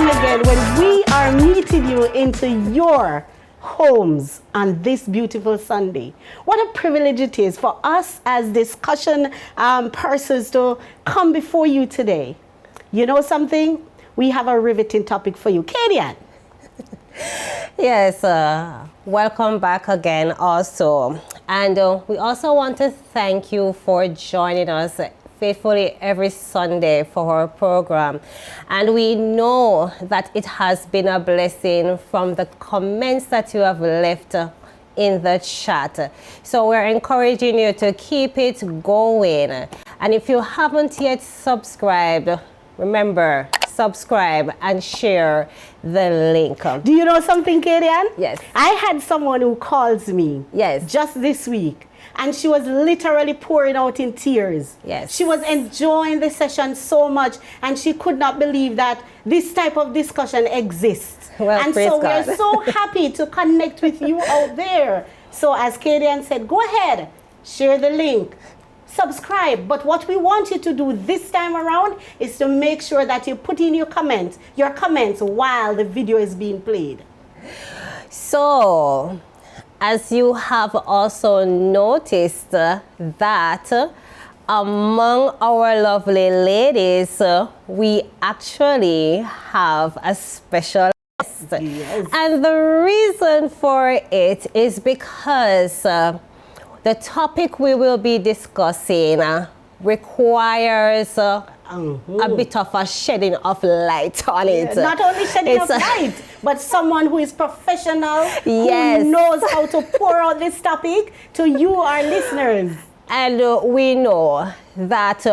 time again when we are meeting you into your homes on this beautiful Sunday. What a privilege it is for us as discussion persons to come before you today. You know something? We have a riveting topic for you. Kaydian. Yes, welcome back again also. And we also want to thank you for joining us faithfully every Sunday for our program. And we know that it has been a blessing from the comments that you have left in the chat. So we're encouraging you to keep it going. And if you haven't yet subscribed, remember, subscribe and share the link. Do you know something, Kaydian? Yes. I had someone who calls me just this week, and she was literally pouring out in tears. Yes. She was enjoying the session so much, and she could not believe that this type of discussion exists. Well, and praise so God. we're so happy to connect with you out there. So as Kaydian said, go ahead, share the link, subscribe. But what we want you to do this time around is to make sure that you put in your comments while the video is being played. So, as you have also noticed that among our lovely ladies, we actually have a special guest. Yes. And the reason for it is because the topic we will be discussing requires a bit of a shedding of light on it. Not only shedding of light, but someone who is professional, Yes. who knows how to pour out this topic to you, our listeners. And we know that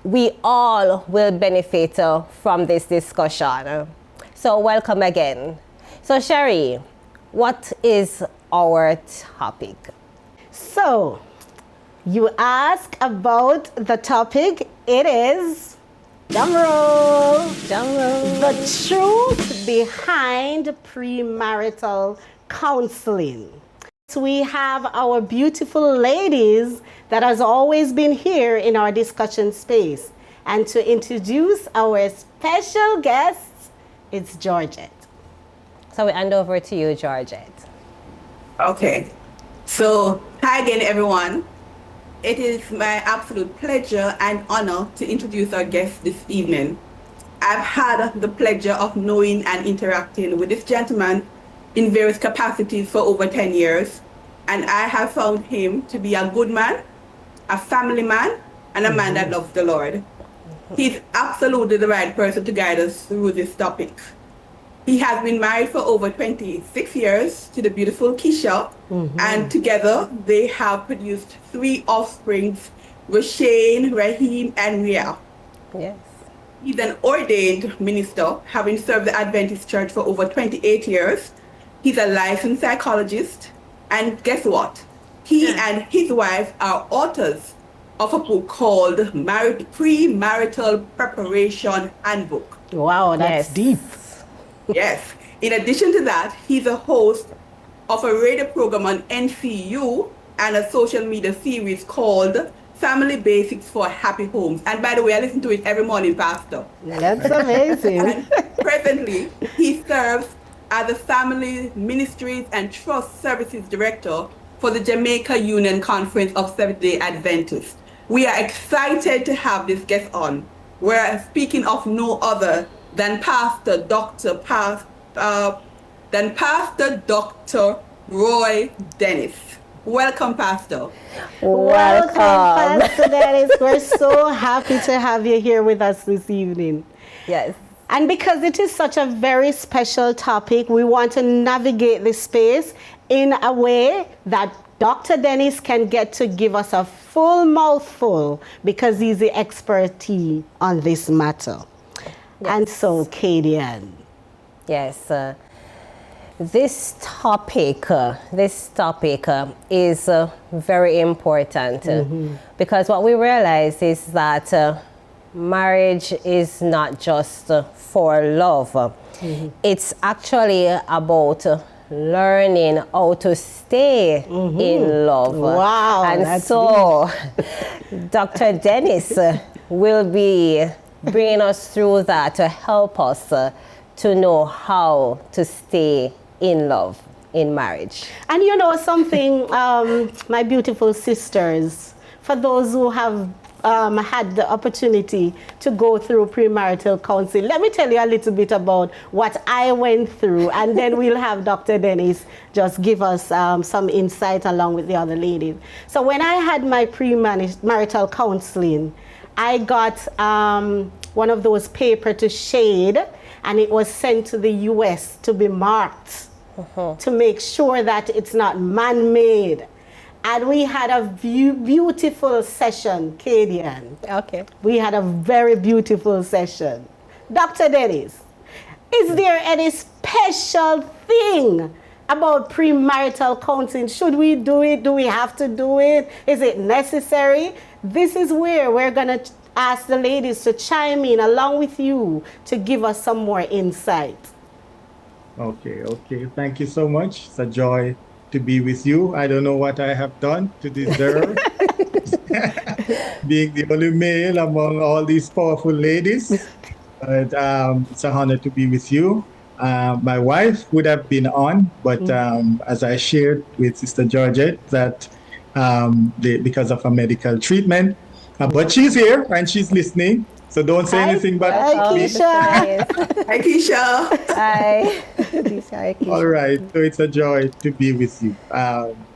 we all will benefit from this discussion. So welcome again. So Sherye, what is our topic? So, you ask about the topic. It is, drum roll, the truth behind premarital counseling. So we have our beautiful ladies that has always been here in our discussion space. And to introduce our special guests, it's Georgette. So we hand over to you, Georgette. Okay. So, hi again, everyone. It is my absolute pleasure and honor to introduce our guest this evening. I've had the pleasure of knowing and interacting with this gentleman in various capacities for over 10 years, and I have found him to be a good man, a family man, and a man that loves the Lord. He's absolutely the right person to guide us through this topic. He has been married for over 26 years to the beautiful Keisha, and together they have produced 3 offsprings, Rashane, Raheem, and Ria. Yes. He's an ordained minister, having served the Adventist church for over 28 years. He's a licensed psychologist, and guess what? He and his wife are authors of a book called Premarital Preparation Handbook. Wow, that's deep. Yes. In addition to that, he's a host of a radio program on NCU and a social media series called Family Basics for Happy Homes. And by the way, I listen to it every morning, Pastor. That's amazing. And presently, he serves as the Family Ministries and Trust Services Director for the Jamaica Union Conference of Seventh-day Adventists. We are excited to have this guest on. We're speaking of no other than Pastor Dr. Roy Dennis. Welcome, Pastor. Welcome, Pastor Dennis. We're so happy to have you here with us this evening. Yes. And because it is such a very special topic, we want to navigate this space in a way that Dr. Dennis can get to give us a full mouthful because he's the expertise on this matter. Yes. And so, Kaydian. Yes. This topic is very important because what we realize is that marriage is not just for love. It's actually about learning how to stay in love. Wow. And so Dr. Dennis will be bringing us through that to help us to know how to stay in love in marriage. And you know something, my beautiful sisters, for those who have had the opportunity to go through premarital counseling, let me tell you a little bit about what I went through, and then we'll have Dr. Dennis just give us some insight along with the other ladies. So when I had my premarital counseling, I got one of those paper to shade, and it was sent to the US to be marked to make sure that it's not man-made. And we had a beautiful session, Kaydian. Okay. We had a very beautiful session. Dr. Dennis, is there any special thing about premarital counseling? Should we do it? Do we have to do it? Is it necessary? This is where we're going to ask the ladies to chime in along with you to give us some more insight. Okay. Thank you so much. It's a joy to be with you. I don't know what I have done to deserve being the only male among all these powerful ladies. But it's an honor to be with you. My wife would have been on, but as I shared with Sister Georgette, that because of a medical treatment, but she's here and she's listening. So don't say anything but Hi, Keisha. Hi, Keisha. Hi. Keisha. All right, so it's a joy to be with you.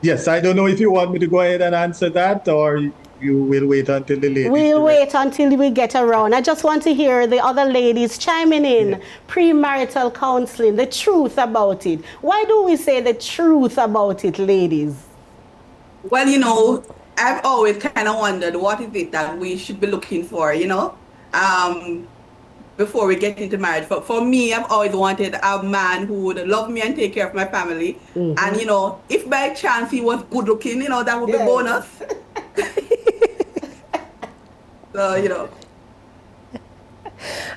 Yes, I don't know if you want me to go ahead and answer that, or you will wait until the ladies. We'll wait until we get around. I just want to hear the other ladies chiming in. Yeah. Premarital counseling, the truth about it. Why do we say the truth about it, ladies? Well, you know, I've always kind of wondered what is it that we should be looking for, you know, before we get into marriage. For me, I've always wanted a man who would love me and take care of my family. And, you know, if by chance he was good looking, you know, that would be bonus. So, you know.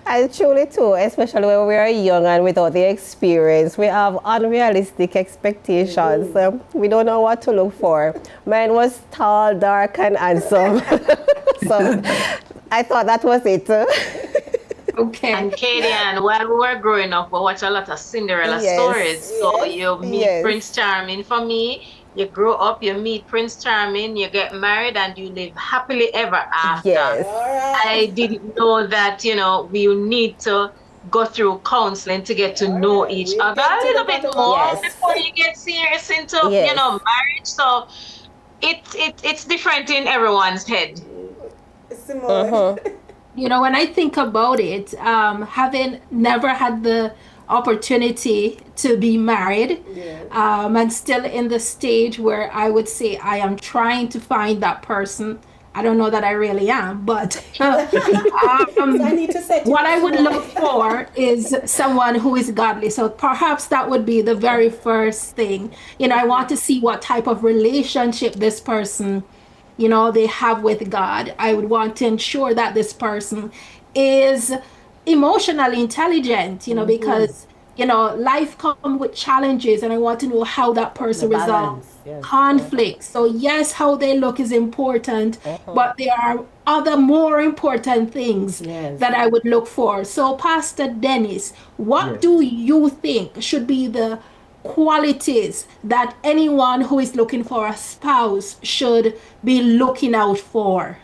And truly too, especially when we are young and without the experience, we have unrealistic expectations. We don't know what to look for. Mine was tall, dark, and handsome. So I thought that was it. Okay. And Kaydian, while we were growing up, we watched a lot of Cinderella stories. So you meet Prince Charming. For me, you grow up, you meet Prince Charming, you get married, and you live happily ever after. Yes. I didn't know that, you know, we need to go through counseling to get to know each other a little bit more before you get serious into, you know, marriage. So it's different in everyone's head. Simone. You know, when I think about it, having never had the opportunity to be married, and still in the stage where I would say I am trying to find that person. I don't know that I really am, but what I would look for is someone who is godly. So perhaps that would be the very first thing. You know, I want to see what type of relationship this person, you know, they have with God. I would want to ensure that this person is emotionally intelligent, you know, because, you know, life comes with challenges, and I want to know how that person resolves conflict. So yes, how they look is important, but there are other more important things that I would look for. So Pastor Dennis, what do you think should be the qualities that anyone who is looking for a spouse should be looking out for?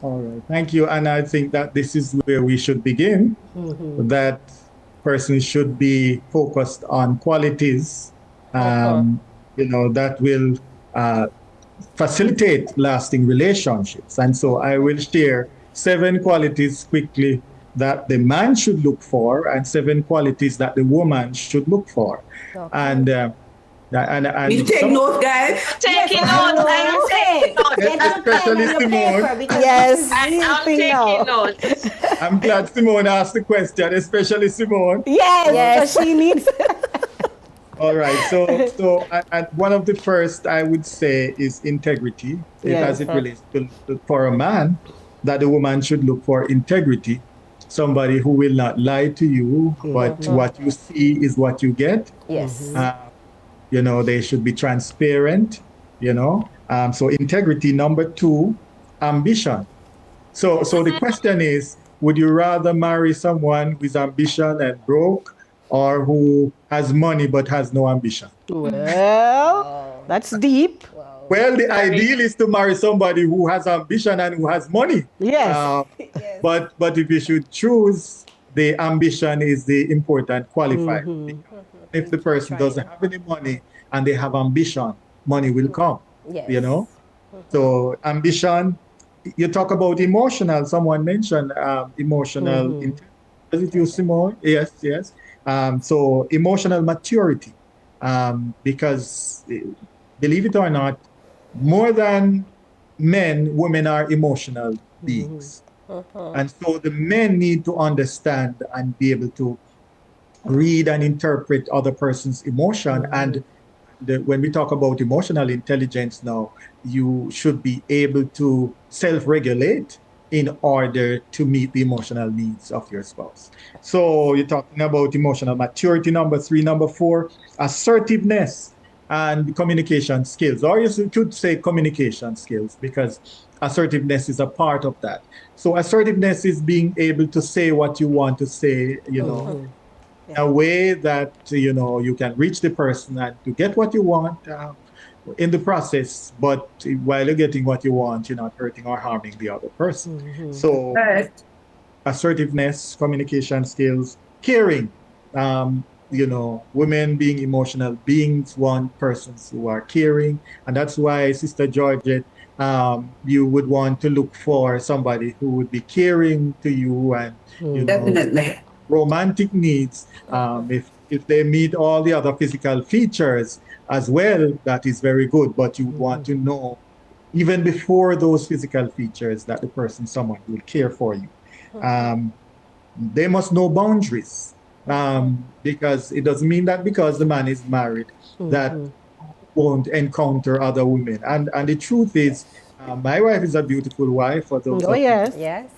All right, thank you. And I think that this is where we should begin. That person should be focused on qualities, you know, that will facilitate lasting relationships. And so I will share 7 qualities quickly that the man should look for, and 7 qualities that the woman should look for. And you take notes, guys. Taking notes. I'm taking notes. Especially Simone. Yes, I'm taking notes. I'm glad Simone asked the question, especially Simone. Yes. So she needs. All right. So and one of the first I would say is integrity, as it relates to for a man, that the woman should look for integrity. Somebody who will not lie to you, but what you see is what you get. Yes. You know, they should be transparent, you know. So integrity. Number 2, ambition. So the question is, would you rather marry someone with ambition and broke, or who has money but has no ambition? Well, that's deep. Well, the ideal is to marry somebody who has ambition and who has money. Yes. But if you should choose, the ambition is the important qualifier. If the person doesn't have any money and they have ambition, money will come. Yes. You know? So ambition, you talk about emotional, someone mentioned emotional intelligence. Was it you, Simone? Yes, yes. So emotional maturity, because believe it or not, more than men, women are emotional beings. And so the men need to understand and be able to read and interpret other person's emotion. And when we talk about emotional intelligence now, you should be able to self-regulate in order to meet the emotional needs of your spouse. So you're talking about emotional maturity, number 3. Number 4, assertiveness and communication skills, or you could say communication skills, because assertiveness is a part of that. So assertiveness is being able to say what you want to say, you know, in a way that, you know, you can reach the person and to get what you want in the process, but while you're getting what you want, you're not hurting or harming the other person. So assertiveness, communication skills, caring, you know, women being emotional beings want persons who are caring. And that's why, Sister Georgette, you would want to look for somebody who would be caring to you and, you know, Definitely. romantic needs. If they meet all the other physical features as well, that is very good. But you want to know, even before those physical features, that the person, someone will care for you. They must know boundaries. Because it doesn't mean that because the man is married that won't encounter other women. And the truth is, my wife is a beautiful wife for those. Oh, yes. Yes.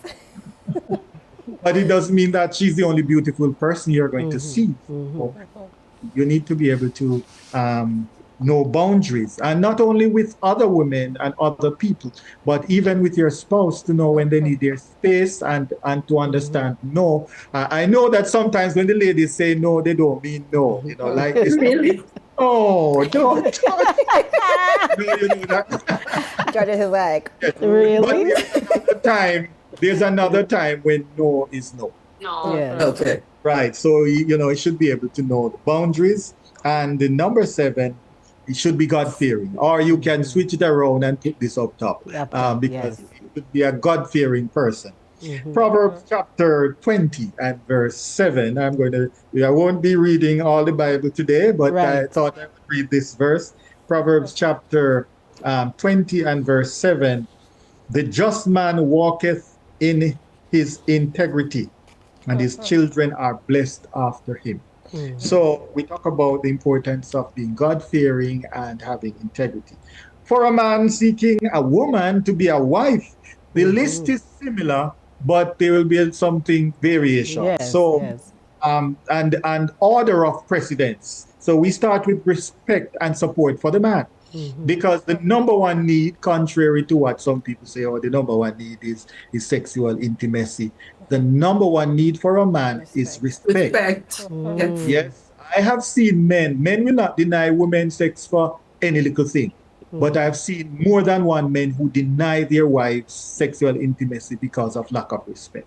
But it doesn't mean that she's the only beautiful person you're going to see. So you need to be able to know boundaries, and not only with other women and other people, but even with your spouse, to know when they need their space and to understand no. I know that sometimes when the ladies say no, they don't mean no. You know, like it's Really? oh, don't. No, you know that. Georgette is like, Really? But there's another time when no is no. No. Yeah. Okay. Right. So, you know, you should be able to know the boundaries. And the number 7, it should be God-fearing. Or you can switch it around and put this up top. Because you should be a God-fearing person. Proverbs chapter 20 and verse 7. I won't be reading all the Bible today, but I thought I would read this verse. Proverbs chapter 20 and verse 7. The just man walketh in his integrity, and his children are blessed after him. So we talk about the importance of being God-fearing and having integrity. For a man seeking a woman to be a wife, the list is similar, but there will be something variation. And order of precedence. So we start with respect and support for the man. Because the number one need, contrary to what some people say, the number one need is sexual intimacy. The number one need for a man is respect. Yes. I have seen men will not deny women sex for any little thing. But I've seen more than one man who deny their wives sexual intimacy because of lack of respect.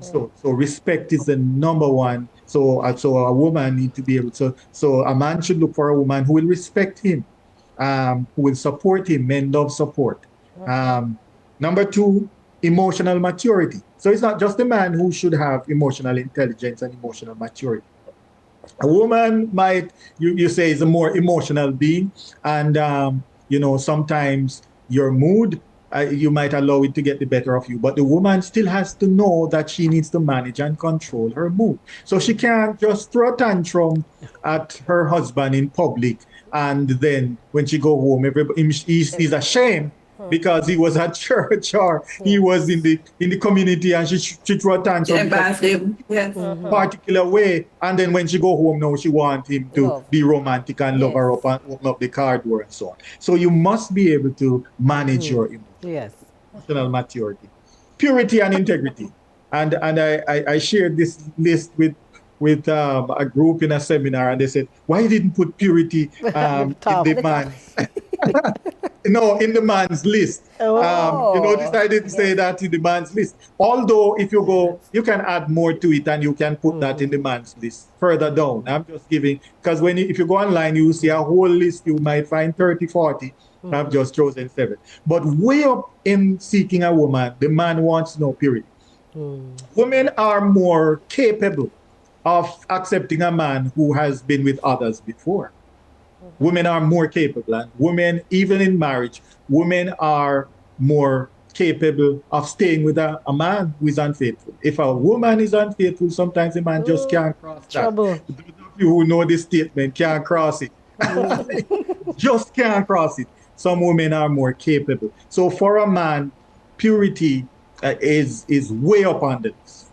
So respect is the number one. So a woman need to be able to, so a man should look for a woman who will respect him, who will support him. Men love support. Number 2, emotional maturity. So it's not just the man who should have emotional intelligence and emotional maturity. A woman might, you say, is a more emotional being, and sometimes your mood, you might allow it to get the better of you, but the woman still has to know that she needs to manage and control her mood. So she can't just throw a tantrum at her husband in public, and then when she go home, he's ashamed because he was at church or he was in the community, and she threw a tantrum particular way, and then when she go home now she want him to be romantic and love her up and open up the car door and so on. So you must be able to manage your emotional maturity, purity and integrity. And I shared this list with a group in a seminar, and they said, "Why you didn't put purity in the man's no, in the man's list?" You notice I didn't say that in the man's list. Although if you go, you can add more to it, and you can put that in the man's list further down. I'm just giving, because if you go online, you will see a whole list. You might find 30, 40. I've just chosen 7. But way up in seeking a woman, the man wants no purity. Women are more capable of accepting a man who has been with others before. Women are more capable, and women, even in marriage, women are more capable of staying with a man who is unfaithful. If a woman is unfaithful, sometimes a man just can't cross that. Those of you who know this statement can't cross it. Just can't cross it. Some women are more capable. So for a man, purity is way up on the list,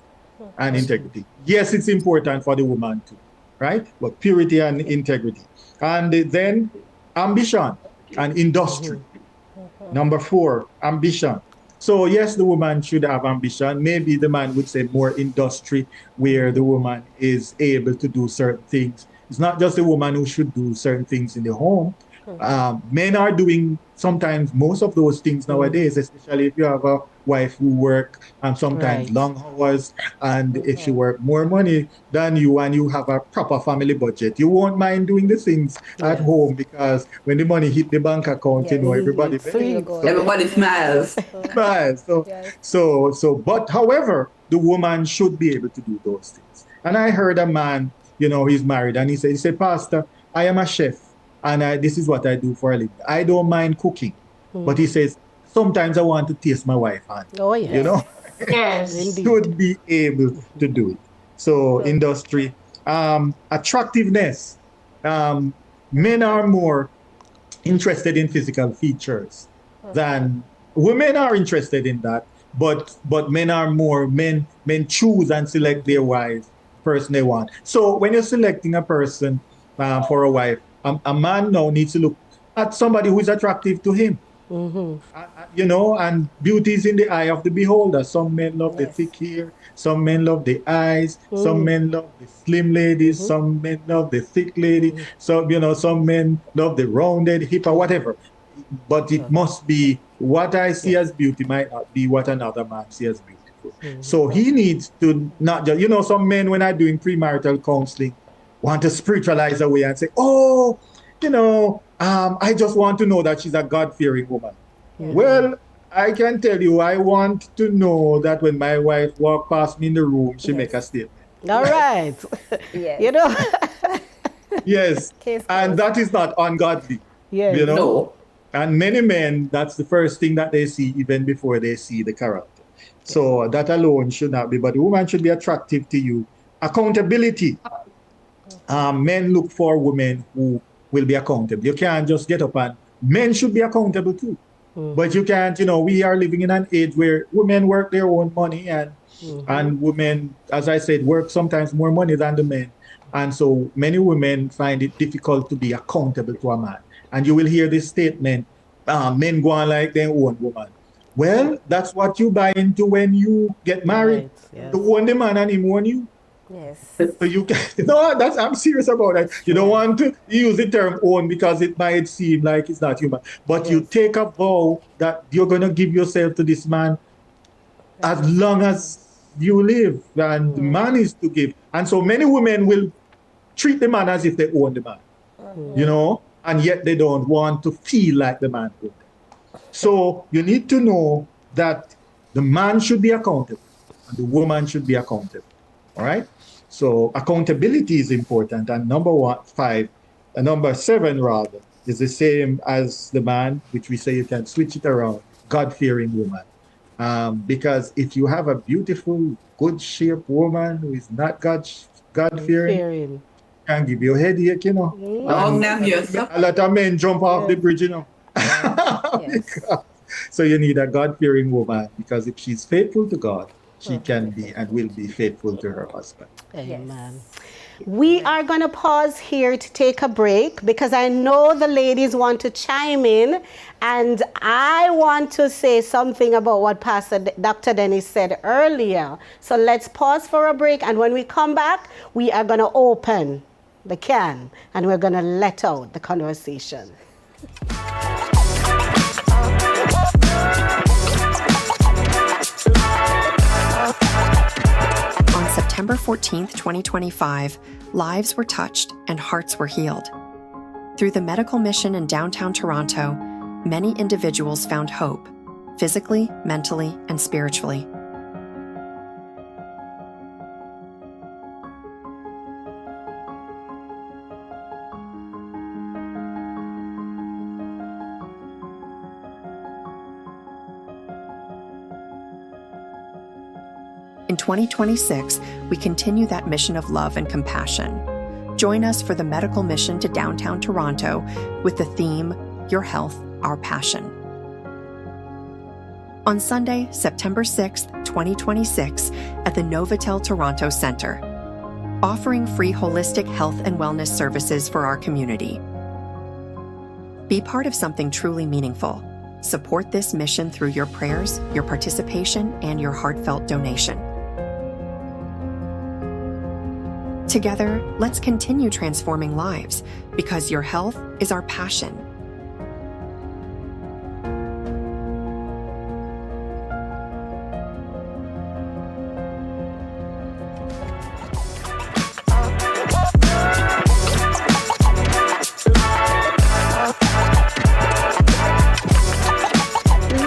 and integrity. Yes, it's important for the woman too, right? But purity and integrity. And then ambition and industry. Number 4, ambition. So yes, the woman should have ambition. Maybe the man would say more industry, where the woman is able to do certain things. It's not just the woman who should do certain things in the home. Men are doing sometimes most of those things nowadays, especially if you have a wife who work sometimes long hours, and if she work more money than you and you have a proper family budget, you won't mind doing the things at home, because when the money hit the bank account, you know, everybody smiles. Smiles. But however, the woman should be able to do those things. And I heard a man, you know, he's married, and he said, "Pastor, I am a chef, and this is what I do for a living. I don't mind cooking." But he says, "Sometimes I want to taste my wife's hand." Oh, yeah. You know? Yes. Should be able to do it. So industry. Attractiveness. Men are more interested in physical features than women are interested in that. But men are more, men choose and select their wives, person they want. So when you're selecting a person for a wife, a man now needs to look at somebody who is attractive to him. You know, and beauty is in the eye of the beholder. Some men love the thick hair, some men love the eyes, some men love the slim ladies, some men love the thick lady, some men love the rounded hip or whatever. But it must be what I see as beauty might not be what another man sees as beautiful. So he needs to not just, you know, some men, when I'm doing premarital counseling, want to spiritualize away and say, "Oh, you know, I just want to know that she's a God-fearing woman." Well, I can tell you, I want to know that when my wife walk past me in the room, she make a statement. All right. Yes. You know? Yes. And that is not ungodly. Yeah. You know? No. And many men, that's the first thing that they see even before they see the character. So that alone should not be, but the woman should be attractive to you. Accountability. Men look for women who will be accountable. You can't just get up, and men should be accountable too. But you can't, you know, we are living in an age where women work their own money, and women, as I said, work sometimes more money than the men. And so many women find it difficult to be accountable to a man. And you will hear this statement, men go on like they own woman. Well, that's what you buy into when you get married. You own the man and him own you. Yes. So you can, I'm serious about that. You don't want to use the term own because it might seem like it's not human. But you take a vow that you're going to give yourself to this man as long as you live. And the man is to give. And so many women will treat the man as if they own the man. You know? And yet they don't want to feel like the man owns them. So you need to know that the man should be accountable and the woman should be accountable. All right? So accountability is important. And number 7 rather, is the same as the man, which we say you can switch it around, God-fearing woman. Because if you have a beautiful, good-shaped woman who is not God-fearing, can give you a headache, you know. A lot of men jump off the bridge, you know. So you need a God-fearing woman, because if she's faithful to God, she can be and will be faithful to her husband. Amen. We are going to pause here to take a break because I know the ladies want to chime in, and I want to say something about what Pastor Dr. Dennis said earlier. So let's pause for a break, and when we come back, we are going to open the can and we're going to let out the conversation. On September 14th, 2025, lives were touched and hearts were healed. Through the medical mission in downtown Toronto, many individuals found hope, physically, mentally, and spiritually. In 2026, we continue that mission of love and compassion. Join us for the medical mission to downtown Toronto with the theme, Your Health, Our Passion. On Sunday, September 6th, 2026, at the Novotel Toronto Centre, offering free holistic health and wellness services for our community. Be part of something truly meaningful. Support this mission through your prayers, your participation, and your heartfelt donation. Together, let's continue transforming lives because your health is our passion.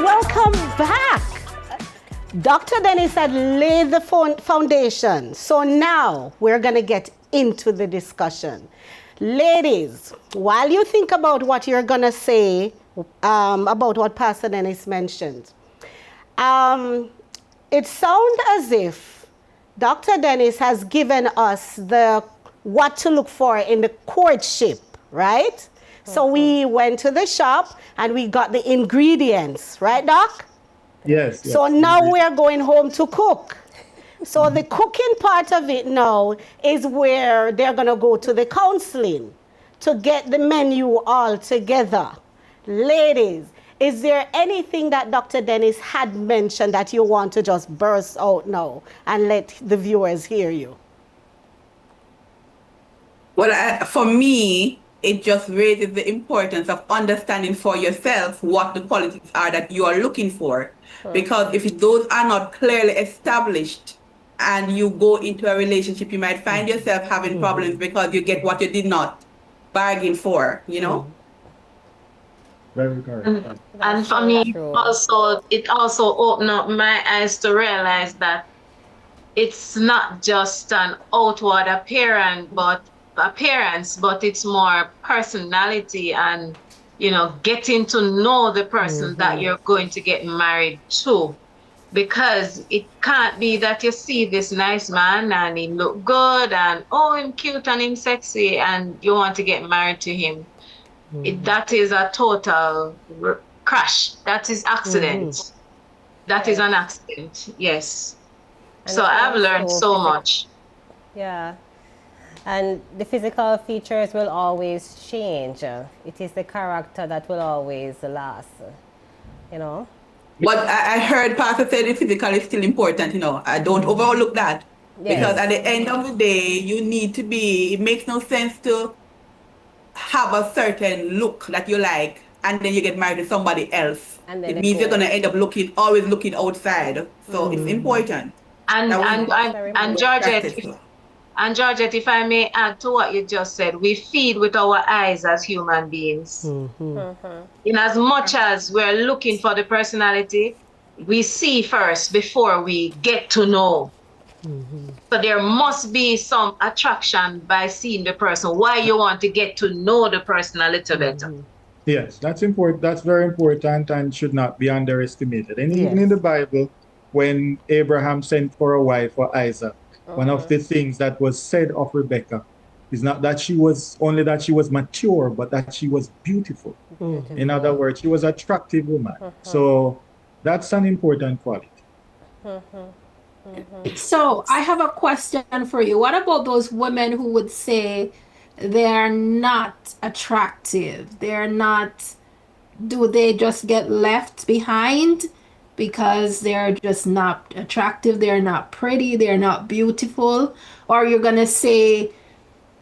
Welcome back. Dr. Dennis had laid the foundation. So now we're going to get into the discussion. Ladies, while you think about what you're going to say about what Pastor Dennis mentioned, it sounds as if Dr. Dennis has given us what to look for in the courtship, right? So we went to the shop and we got the ingredients, right, Doc? Yes. So now we are going home to cook. So the cooking part of it now is where they're going to go to the counseling to get the menu all together. Ladies, is there anything that Dr. Dennis had mentioned that you want to just burst out now and let the viewers hear you? Well, for me, it just raises the importance of understanding for yourself what the qualities are that you are looking for. Because if those are not clearly established and you go into a relationship, you might find yourself having problems because you get what you did not bargain for, you know? Very correct. And for me, also, it also opened up my eyes to realize that it's not just an outward appearance, but it's more personality and, you know, getting to know the person that you're going to get married to. Because it can't be that you see this nice man and he look good and, oh, him cute and him sexy and you want to get married to him. That is a total crash. That is accident. That is an accident, yes. And so I've learned so much. Yeah. And the physical features will always change. It is the character that will always last, you know? But I heard Pastor say the physical is still important, you know. I don't overlook that. Yes. Because at the end of the day, you need to be, it makes no sense to have a certain look that you like and then you get married to somebody else. And then it means you're going to end up always looking outside. So it's important. And Georgette, if I may add to what you just said, we feed with our eyes as human beings. In as much as we're looking for the personality, we see first before we get to know. So there must be some attraction by seeing the person, why you want to get to know the person a little better. Yes, that's important. That's very important and should not be underestimated. And even in the Bible, when Abraham sent for a wife for Isaac, one of the things that was said of Rebecca is not that she was mature, but that she was beautiful. In other words, she was an attractive woman. So that's an important quality. So I have a question for you. What about those women who would say they're not attractive? They're not, do they just get left behind because they're just not attractive? They're not pretty, they're not beautiful? Or you're gonna say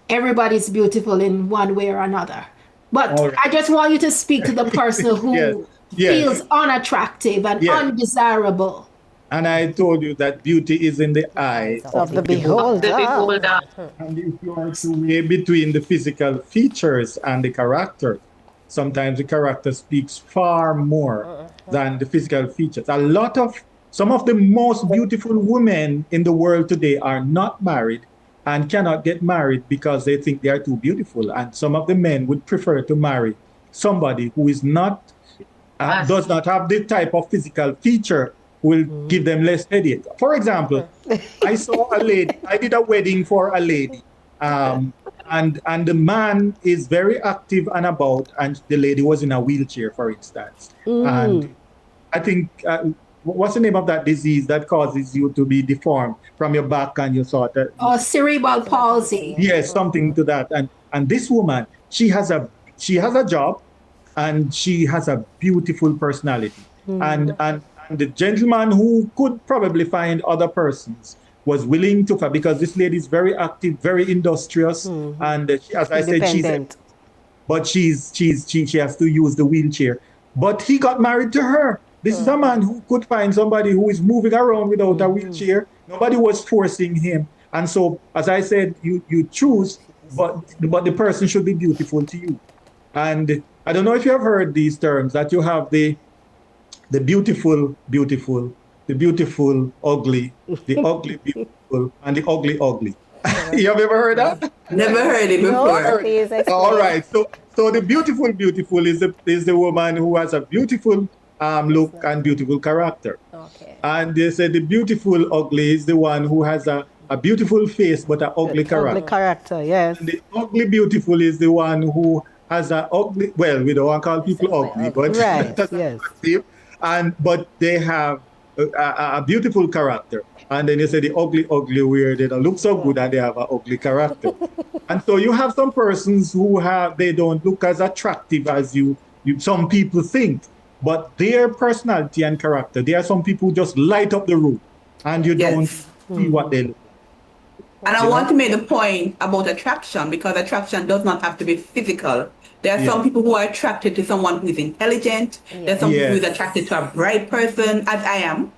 everybody's beautiful in one way or another? But All right. I just want you to speak to the person who feels unattractive and undesirable. And I told you that beauty is in the eye Of the beholder. The beholder. And if you are to weigh between the physical features and the character, sometimes the character speaks far more than the physical features. Some of the most beautiful women in the world today are not married and cannot get married because they think they are too beautiful. And some of the men would prefer to marry somebody who is not, does not have the type of physical feature will give them less headache. For example, I saw a lady, I did a wedding for a lady, and the man is very active and about, and the lady was in a wheelchair, for instance. And I think, what's the name of that disease that causes you to be deformed from your back and your sort of... Oh, cerebral palsy. Yes, something to that. And this woman, she has a job, and she has a beautiful personality. And the gentleman who could probably find other persons was willing to, because this lady is very active, very industrious, and as I said, she has to use the wheelchair. But he got married to her. This is a man who could find somebody who is moving around without a wheelchair. Nobody was forcing him. And so, as I said, you choose, but the person should be beautiful to you. And I don't know if you have heard these terms, that you have the beautiful, beautiful, the beautiful, ugly, the ugly, beautiful, and the ugly, ugly. You have ever heard that? Never heard it before. No, all right. So the beautiful, beautiful is the woman who has a beautiful look and beautiful character. Okay. And they say the beautiful, ugly is the one who has a beautiful face but an ugly character. Ugly character, yes. And the ugly, beautiful is the one who has a ugly. Well, we don't want to call people ugly, but Right, that's yes. but they have a beautiful character. And then you say the ugly, where they don't look so good and they have an ugly character. And so you have some persons who they don't look as attractive as some people think, but their personality and character, there are some people who just light up the room and you don't see what they look like. And I want to make the point about attraction, because attraction does not have to be physical. There are some people who are attracted to someone who is intelligent. There are some people who is attracted to a bright person, as I am.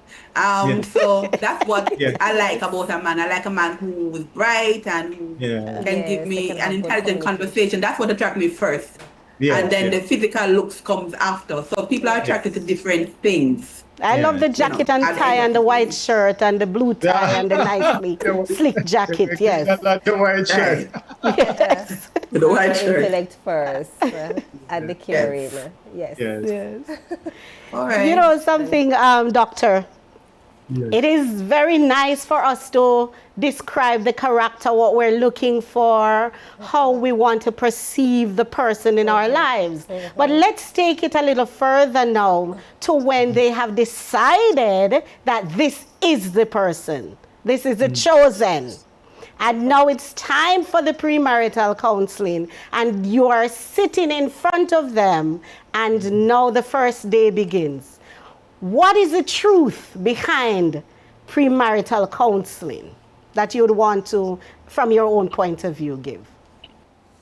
So that's what I like about a man. I like a man who is bright and who can give me an intelligent conversation. That's what attracts me first. And then the physical looks comes after. So people are attracted to different things. I love the jacket and tie and the white shirt and the blue tie and the nicely slick jacket, yes. I like the white shirt. Yes. The white shirt. Intellect first and the caring. Yes. Yes. All right. You know something, Doctor? It is very nice for us to describe the character, what we're looking for, how we want to perceive the person in our lives. But let's take it a little further now to when they have decided that this is the person. This is the chosen. And now it's time for the premarital counseling. And you are sitting in front of them, and now the first day begins. What is the truth behind premarital counseling that you would want to, from your own point of view, give?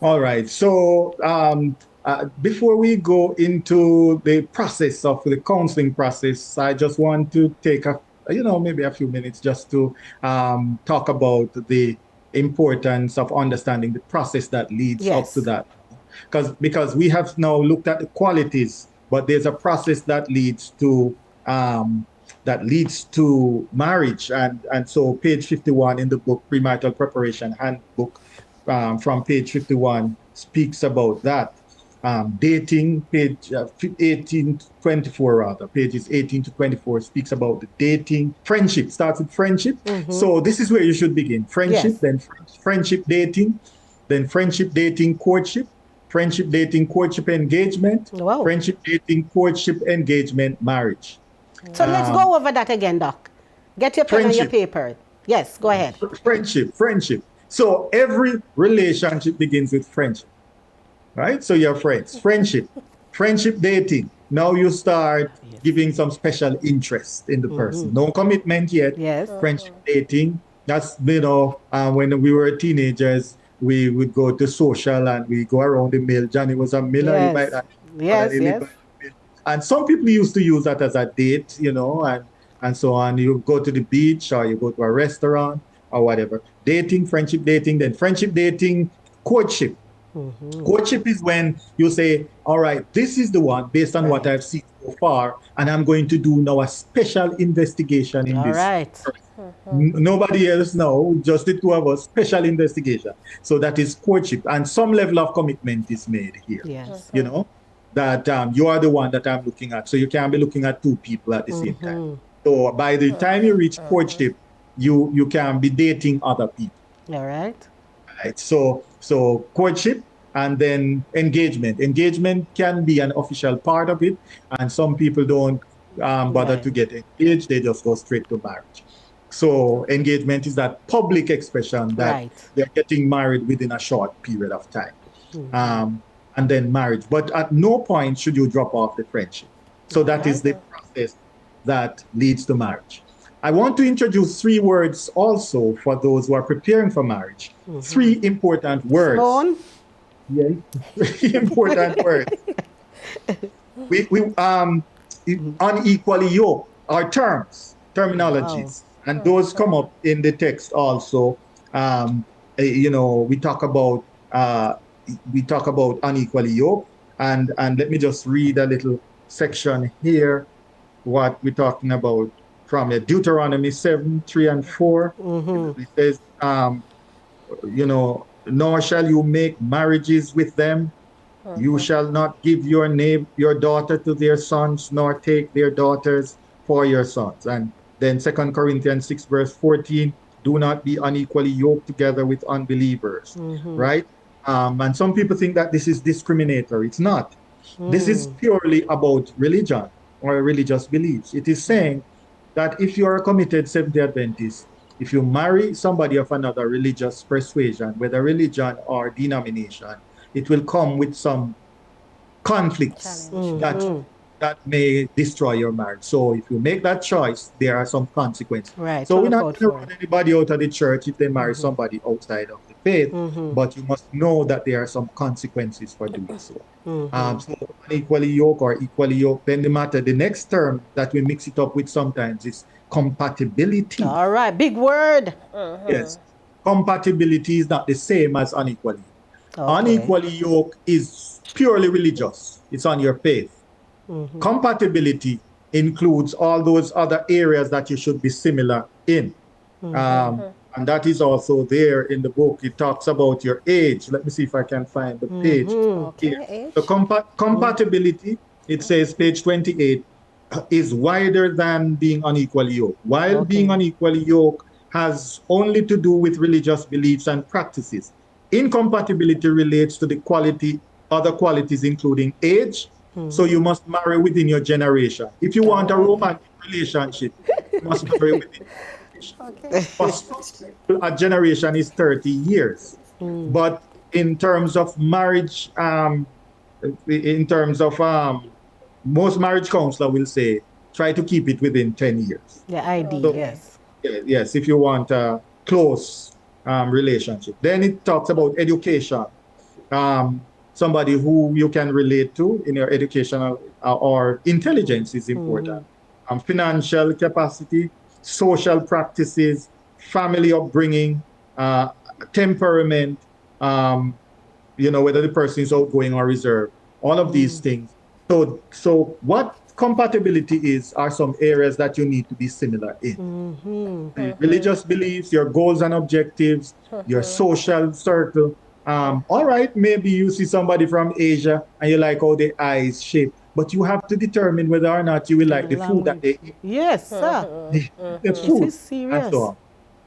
All right. So before we go into the process of the counseling process, I just want to take maybe a few minutes just to talk about the importance of understanding the process that leads up to that. Because we have now looked at the qualities, but there's a process that leads to marriage, and so page 51 in the book Premarital Preparation Handbook, from page 51 speaks about that. Dating, page 18 to 24 rather, pages 18 to 24 speaks about the dating. Friendship starts with friendship. So this is where you should begin. Friendship, then friendship dating, then friendship dating courtship, friendship dating courtship engagement, friendship dating courtship engagement marriage. So let's go over that again, Doc. Get your pen and your Friendship. paper. Yes, go ahead. Friendship. So every relationship begins with friendship, right? So you're friends. Friendship dating. Now you start giving some special interest in the person. No commitment yet. Yes. Friendship dating. That's, when we were teenagers, we would go to social and we go around the mill. Johnny was a miller. Yes. You might not, Yes. And some people used to use that as a date, and so on. You go to the beach or you go to a restaurant or whatever. Dating, friendship dating, then friendship dating, courtship. Courtship is when you say, all right, this is the one based on what I've seen so far, and I'm going to do now a special investigation in this. All right. Nobody else know, just the two of us, special investigation. So that is courtship, and some level of commitment is made here. Yes. That you are the one that I'm looking at. So you can't be looking at two people at the same time. So by the time you reach courtship, you can be dating other people. All right. Right. So courtship and then engagement. Engagement can be an official part of it, and some people don't bother to get engaged. They just go straight to marriage. So engagement is that public expression that they're getting married within a short period of time. And then marriage. But at no point should you drop off the friendship. So that is the process that leads to marriage. I want to introduce 3 words also for those who are preparing for marriage. 3 important words. Simone? Yes, 3 important words. We unequally yoked are terminologies, and those come up in the text also. We talk about unequally yoked, and let me just read a little section here, what we're talking about from Deuteronomy 7:3-4. It says, nor shall you make marriages with them. You shall not give your daughter to their sons, nor take their daughters for your sons. And then 2 Corinthians 6:14, do not be unequally yoked together with unbelievers, right? And some people think that this is discriminatory. It's not. This is purely about religion or religious beliefs. It is saying that if you are a committed Seventh-day Adventist, if you marry somebody of another religious persuasion, whether religion or denomination, it will come with some conflicts that may destroy your marriage. So if you make that choice, there are some consequences. Right. So we're not going to run anybody out of the church if they marry somebody outside of the faith, but you must know that there are some consequences for doing so. So unequally yoked or equally yoked. Then the next term that we mix it up with sometimes is compatibility. All right, big word. Yes. Compatibility is not the same as unequally. Unequally yoked is purely religious. It's on your faith. Compatibility includes all those other areas that you should be similar in. And that is also there in the book. It talks about your age. Let me see if I can find the page here. So compatibility, it says page 28, is wider than being unequally yoked. While being unequally yoked has only to do with religious beliefs and practices. Incompatibility relates to the other qualities including age. So you must marry within your generation. If you want a romantic relationship, you must marry within your generation. A generation is 30 years. But in terms of marriage, most marriage counselor will say, try to keep it within 10 years. The ID, So, yes. Yes, if you want a close relationship. Then it talks about education. Somebody who you can relate to in your educational or intelligence is important. Financial capacity, social practices, family upbringing, temperament, whether the person is outgoing or reserved, all of these things. So what compatibility is are some areas that you need to be similar in. Religious beliefs, your goals and objectives, your social circle. All right, maybe you see somebody from Asia and you like how their eyes shape, but you have to determine whether or not you will like the food that they eat. Yes, sir. The food. This is serious. And so on.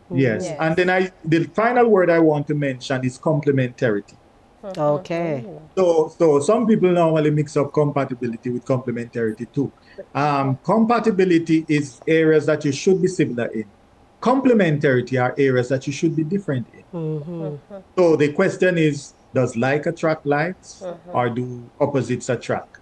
Yes. And then the final word I want to mention is complementarity. Okay. So some people normally mix up compatibility with complementarity too. Compatibility is areas that you should be similar in. Complementarity are areas that you should be different in. So the question is, does like attract likes, or do opposites attract?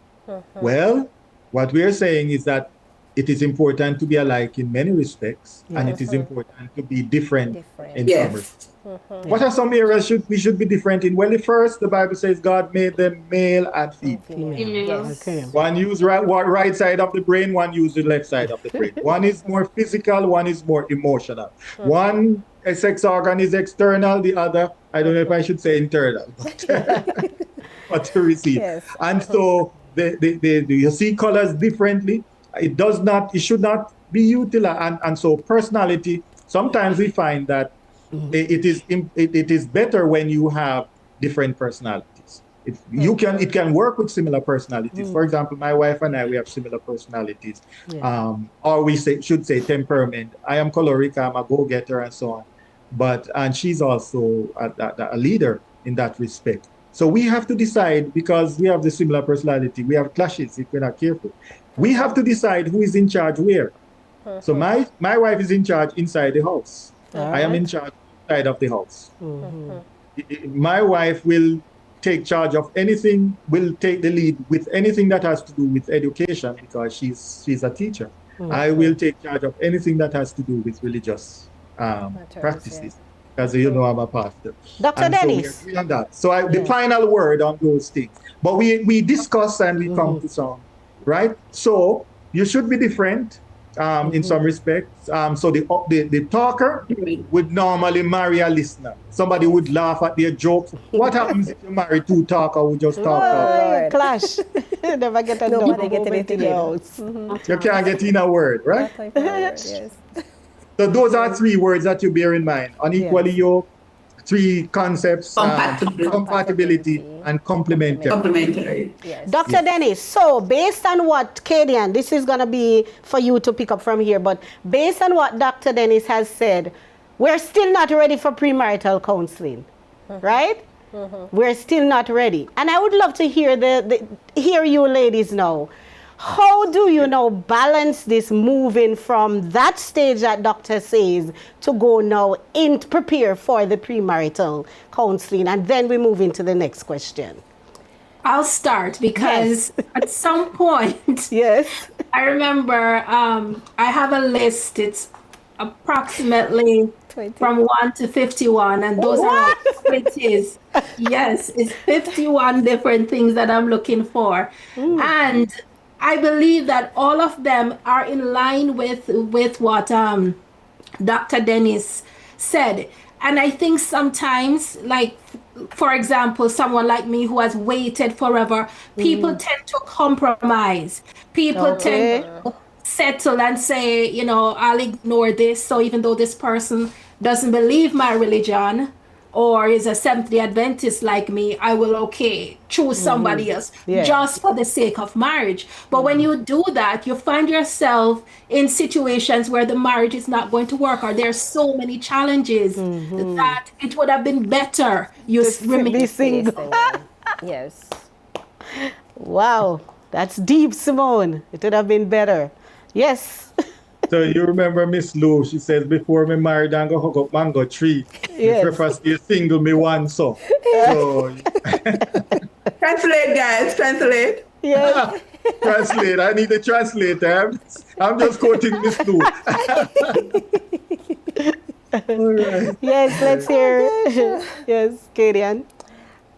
Well, what we are saying is that it is important to be alike in many respects, and it is important to be different in some respects. What are some areas we should be different in? Well, the first, the Bible says God made them male and female. Yes. Okay. One use right side of the brain, one use the left side of the brain. One is more physical, one is more emotional. One a sex organ is external, the other, I don't know if I should say internal, but to receive. Yes. And so you see colors differently. It should not be utilized. And so personality, sometimes we find that it is better when you have different personalities. It can work with similar personalities. For example, my wife and I, we have similar personalities. Or we should say temperament. I am choleric, I'm a go-getter and so on. And she's also a leader in that respect. So we have to decide, because we have the similar personality, we have clashes if we're not careful. We have to decide who is in charge where. So my wife is in charge inside the house. I am in charge outside of the house. My wife will take charge of anything, will take the lead with anything that has to do with education, because she's a teacher. I will take charge of anything that has to do with religious practices, because I'm a pastor. Dr. Dennis. So we agree on that. So the final word on those things. But we discuss and we come to some, right? So you should be different in some respects. So the talker would normally marry a listener. Somebody would laugh at their jokes. What happens if you marry two talkers who just talk? Clash. Never get a Nobody get anything else. You can't get in a word, right? Yes. So those are three words that you bear in mind. Unequally yoked, three concepts, compatibility and complementary. Yes. Dr. Dennis, so based on what Kaydian, this is going to be for you to pick up from here, but based on what Dr. Dennis has said, we're still not ready for premarital counseling, right? We're still not ready. And I would love to hear you ladies know, how do you now balance this moving from that stage that doctor says to go now and prepare for the premarital counseling? And then we move into the next question. I'll start because at some point, I remember I have a list. It's approximately 20. from 1 to 51, and those are qualities. Yes, it's 51 different things that I'm looking for. And I believe that all of them are in line with what Dr. Dennis said. And I think sometimes, like, for example, someone like me who has waited forever, people tend to compromise. People tend to settle and say, I'll ignore this. So even though this person doesn't believe my religion or is a Seventh-day Adventist like me, I will choose somebody else just for the sake of marriage. But when you do that, you find yourself in situations where the marriage is not going to work, or there's so many challenges that it would have been better you remain single. Yes. Wow, that's deep, Simone. It would have been better. Yes. So you remember Miss Lou, she says, before me married and go hook up mango tree, you prefer stay single me one so. Translate, guys, translate. Yes. Translate, I need a translator. I'm just quoting Miss Lou. All right. Yes, let's hear. Yes, Kaydian.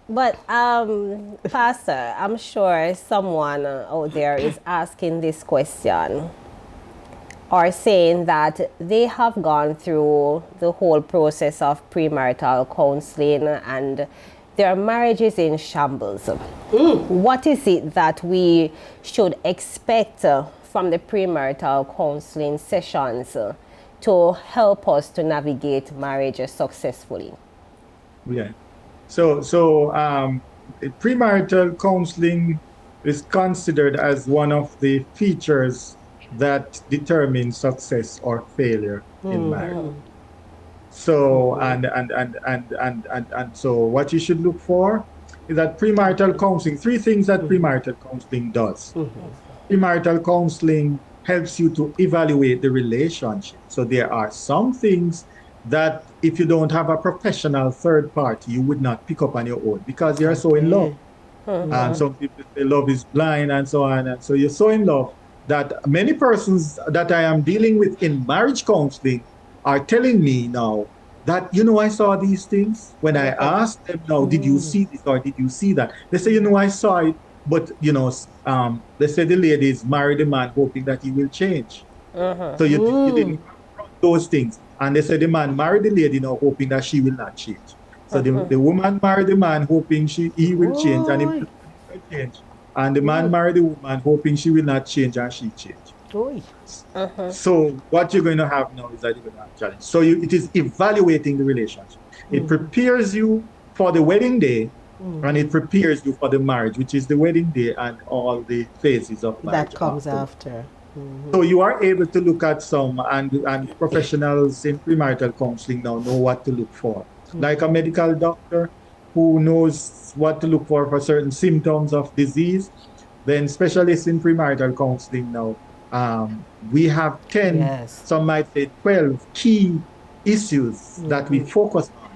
But Pastor, I'm sure someone out there is asking this question, or saying that they have gone through the whole process of premarital counseling and their marriage is in shambles. What is it that we should expect from the premarital counseling sessions to help us to navigate marriage successfully? Yeah. So premarital counseling is considered as one of the features that determines success or failure in marriage. So and so what you should look for is that premarital counseling, three things that premarital counseling does. Premarital counseling helps you to evaluate the relationship. So there are some things that if you don't have a professional third party, you would not pick up on your own because you're so in love. And some people say love is blind and so on. And so you're so in love that many persons that I am dealing with in marriage counseling are telling me now that, I saw these things. When I asked them now, did you see this or did you see that? They say, I saw it, but, they say the ladies married the man hoping that he will change. So you didn't confront those things. And they say the man married the lady now hoping that she will not change. So the woman married the man hoping he will change and he will change. And the man married the woman hoping she will not change and she change. So what you're going to have now is that you're going to have a challenge. So it is evaluating the relationship. It prepares you for the wedding day and it prepares you for the marriage, which is the wedding day and all the phases of marriage. That comes after. So you are able to look at some, and professionals in premarital counseling now know what to look for. Like a medical doctor who knows what to look for certain symptoms of disease, then specialists in premarital counseling now, we have 10, some might say 12 key issues that we focus on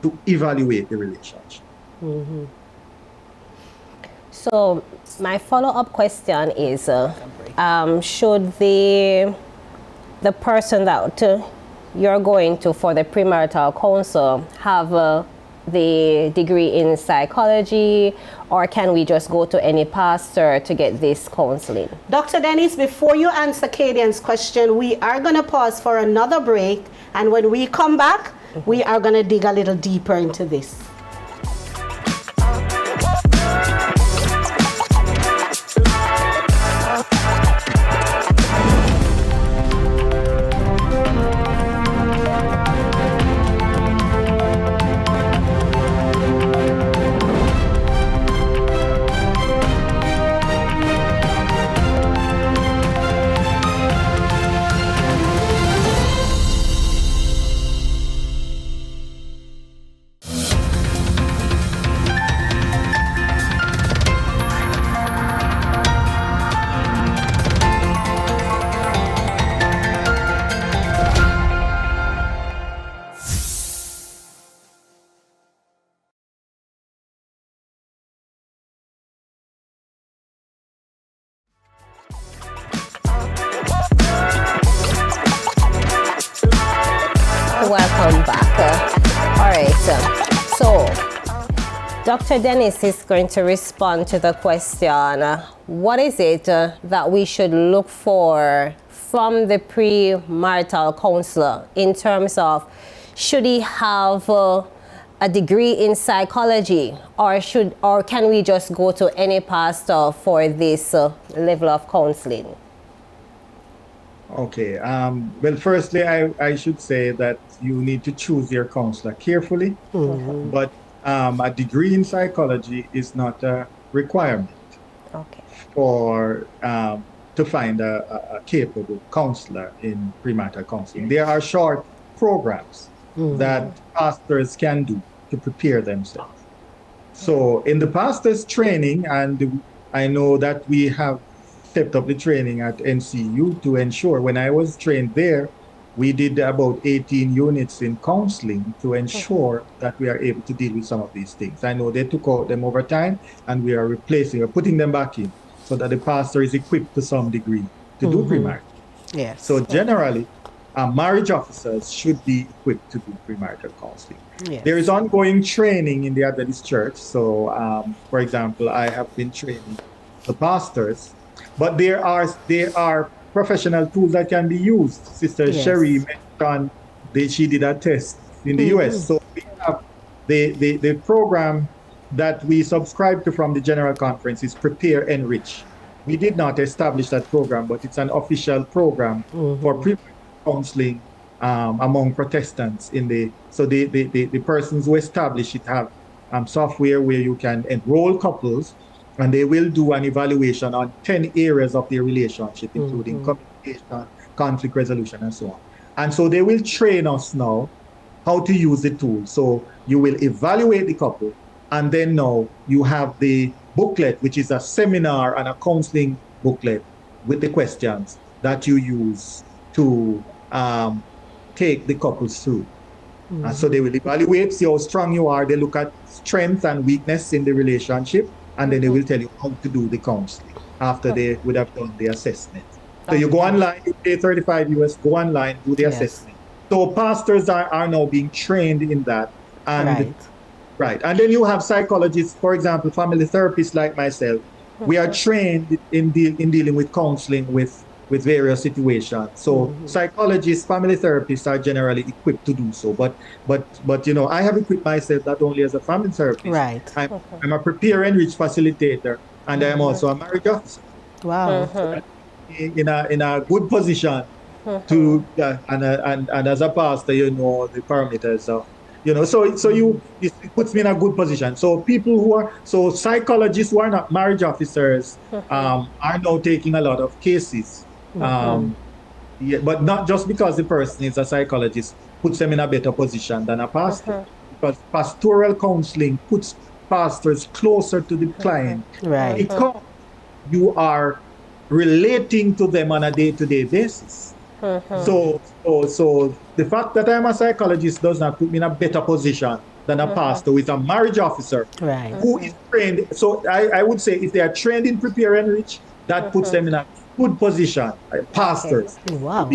to evaluate the relationship. So my follow-up question is, should the person that you're going to for the premarital counsel have the degree in psychology, or can we just go to any pastor to get this counseling? Dr. Dennis, before you answer Kaydian's question, we are going to pause for another break, and when we come back, we are going to dig a little deeper into this. Welcome back. All right. So Dr. Dennis is going to respond to the question, what is it that we should look for from the premarital counselor in terms of should he have a degree in psychology, or can we just go to any pastor for this level of counseling? Okay. Well, firstly, I should say that you need to choose your counselor carefully, but a degree in psychology is not a requirement for to find a capable counselor in premarital counseling. There are short programs that pastors can do to prepare themselves. So in the pastor's training, and I know that we have stepped up the training at NCU to ensure, when I was trained there, we did about 18 units in counseling to ensure that we are able to deal with some of these things. I know they took out them over time, and we are replacing or putting them back in so that the pastor is equipped to some degree to do premarital. Yes. So generally, marriage officers should be equipped to do premarital counseling. Yes. There is ongoing training in the Adventist church. So, for example, I have been training the pastors, but there are professional tools that can be used. Sister Sherye mentioned that she did a test in the US. So we have the program that we subscribe to from the General Conference is Prepare Enrich. We did not establish that program, but it's an official program for counseling among Protestants so the persons who establish it have software where you can enroll couples, and they will do an evaluation on 10 areas of their relationship, including communication, conflict resolution, and so on. And so they will train us now how to use the tool. So you will evaluate the couple, And then now you have the booklet, which is a seminar and a counseling booklet with the questions that you use to take the couples through. So they will evaluate, see how strong you are. They look at strength and weakness in the relationship, and then they will tell you how to do the counseling after they would have done the assessment. So you go online, you pay $35, go online, do the assessment. So pastors are now being trained in that. And right. And then you have psychologists, for example, family therapists like myself. We are trained in dealing with counseling with various situations. So psychologists, family therapists are generally equipped to do so. But I have equipped myself not only as a family therapist. Right. I'm a prepare enrich facilitator, and I am also a marriage officer. Wow. So in a good position to and as a pastor, the parameters of it puts me in a good position. So people psychologists who are not marriage officers are now taking a lot of cases. But not just because the person is a psychologist puts them in a better position than a pastor. Because pastoral counseling puts pastors closer to the client. Right. Because you are relating to them on a day-to-day basis. So the fact that I'm a psychologist does not put me in a better position than a pastor with a marriage officer who is trained. So I would say if they are trained in prepare and enrich, that puts them in a good position, pastors. Wow.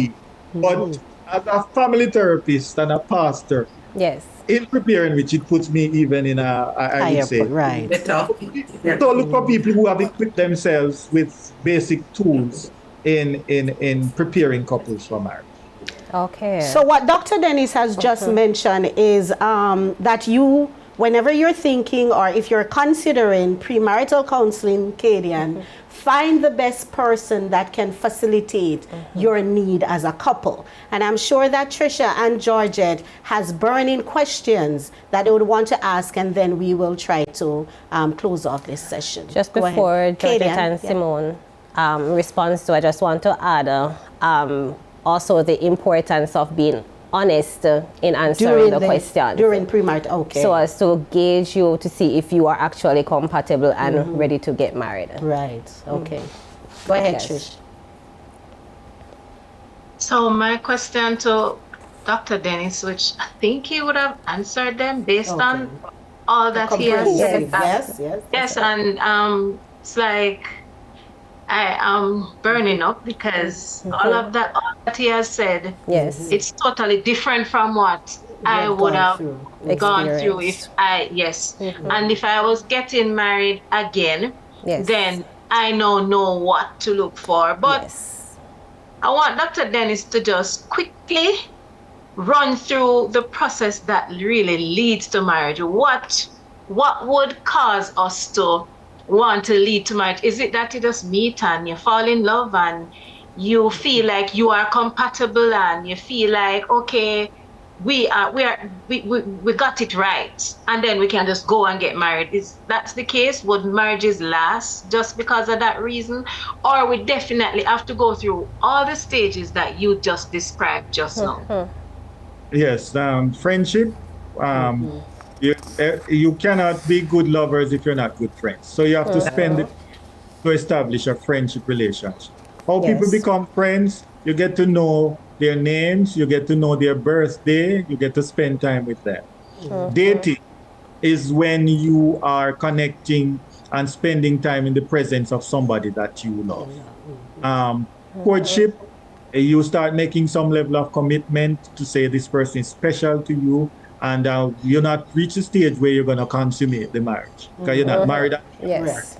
But as a family therapist and a pastor, in prepare and enrich, it puts me even in I would say. Right. So look for people who have equipped themselves with basic tools in preparing couples for marriage. Okay. So what Dr. Dennis has just mentioned is that you, whenever you're thinking or if you're considering premarital counseling, Kaydian, find the best person that can facilitate your need as a couple. And I'm sure that Treacha and Georgette has burning questions that they would want to ask, and then we will try to close off this session. Just before Georgette and Simone responds to, I just want to add also the importance of being honest in answering the questions. During premarital, okay. So as to gauge you to see if you are actually compatible and ready to get married. Right, okay. Go ahead, Trish. So my question to Dr. Dennis, which I think he would have answered them based on all that he has said. Yes, and it's like I am burning up because all that he has said, it's totally different from what I would have gone through if and if I was getting married again, then I know what to look for. But I want Dr. Dennis to just quickly run through the process that really leads to marriage. What would cause us to want to lead to marriage? Is it that you just meet and you fall in love and you feel like you are compatible and you feel like, okay, we got it right, and then we can just go and get married? Is that the case? Would marriages last just because of that reason? Or we definitely have to go through all the stages that you just described just now? Yes, friendship. You cannot be good lovers if you're not good friends. So you have to spend it to establish a friendship relationship. How people become friends, you get to know their names, you get to know their birthday, you get to spend time with them. Dating is when you are connecting and spending time in the presence of somebody that you love. Courtship, you start making some level of commitment to say this person is special to you, and you're not reach a stage where you're going to consummate the marriage because you're not married. Yes.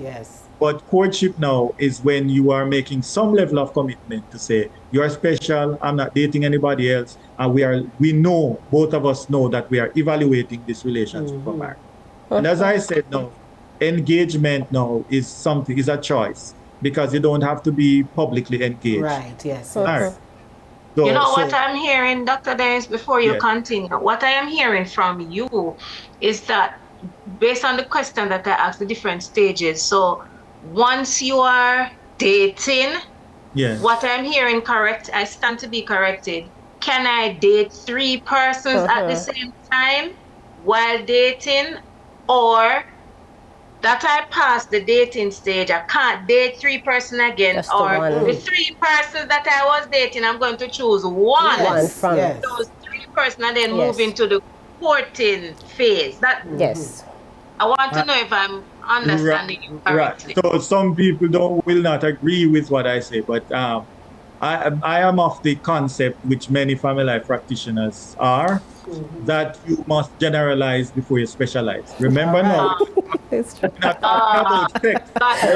But courtship now is when you are making some level of commitment to say you're special, I'm not dating anybody else, and we know, both of us know that we are evaluating this relationship for marriage. And as I said now, engagement now is a choice, because you don't have to be publicly engaged. Right, yes. Married. So, what I'm hearing, Dr. Dennis, before you continue, what I am hearing from you is that based on the question that I asked, the different stages. So once you are dating, what I'm hearing correct, I stand to be corrected. Can I date 3 persons at the same time while dating? or that I passed the dating stage, I can't date 3 persons again, Just the or one. the 3 persons that I was dating, I'm going to choose one. One from Those 3 persons and then Yes. move into the courting phase. That Yes. I want to know if I'm understanding you correctly. Right. So some people will not agree with what I say, but I am of the concept, which many family life practitioners are, that you must generalize before you specialize. Remember now, It's true. we're not talking about sex.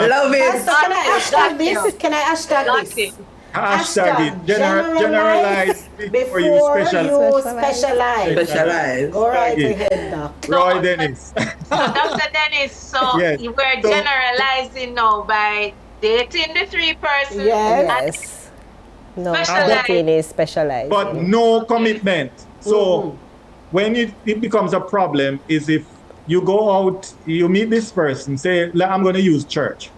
Love it. So can I hashtag this? Can I hashtag Got this? it. Hashtag it. Generalize before you before specialize. you specialize. Specialize. Go right Yeah. ahead, Doc. Roy Dennis. So, Dr. Dennis, so Yes. we're So- generalizing now by dating the 3 persons. Yes. Yes. No, Specialize. dating is specialized. But no commitment. So when it becomes a problem is if you go out, you meet this person, say, I'm going to use church.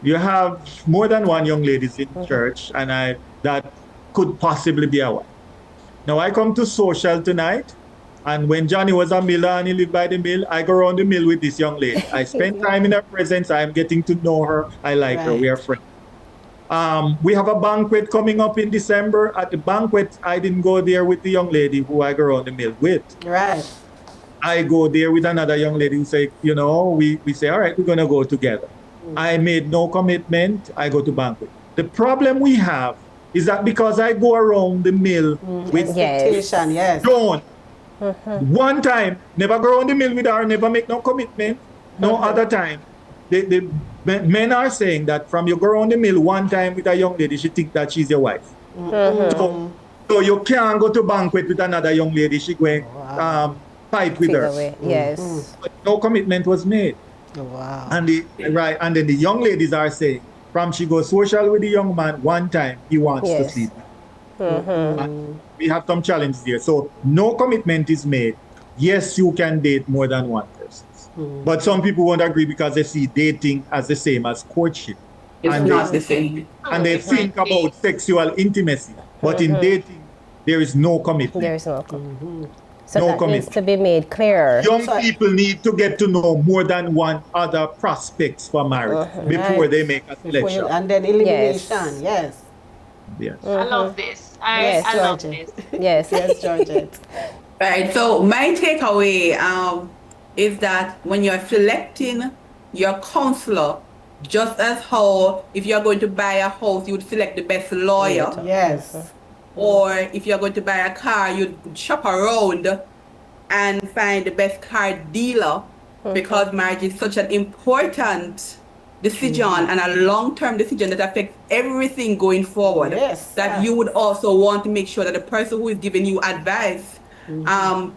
You have more than one young ladies in church, and that could possibly be a wife. Now I come to social tonight, and when Johnny was a miller and he lived by the mill, I go around the mill with this young lady. I spend time in her presence. I'm getting to know her. I like her. Right. We are friends. We have a banquet coming up in December. At the banquet, I didn't go there with the young lady who I go around the mill with. Right. I go there with another young lady who say, we say, all right, we're going to go together. I made no commitment. I go to banquet. The problem we have is that because I go around the mill with Expectation, yes. Joan, one time, never go around the mill with her, never make no commitment. No other time. The men are saying that from you go around the mill one time with a young lady, she think that she's your wife. So you can't go to banquet with another young lady. She going fight with her. Away. Yes. But no commitment was made. Wow. And then the young ladies are saying, from she goes social with the young man one time, he wants to Yes. sleep. And we have some challenges there. So no commitment is made. Yes, you can date more than one person. But some people won't agree because they see dating as the same as courtship. It's And not they- the same. And they think about sexual intimacy. But in dating, there is no commitment. There is no commitment. So No that needs commitment. to be made clear. Young people need to get to know more than one other prospects for marriage before Right. they make a Before selection. and then elimination, yes. Yes. I love this. Yes, I love Georgia. this. Yes. Yes, Georgette. Right. So my takeaway is that when you're selecting your counselor, just as how if you're going to buy a house, you would select the best lawyer, Yes. or if you're going to buy a car, you'd shop around and find the best car dealer, because marriage is such an important decision and a long-term decision that affects everything going forward. Yes. That you would also want to make sure that the person who is giving you advice on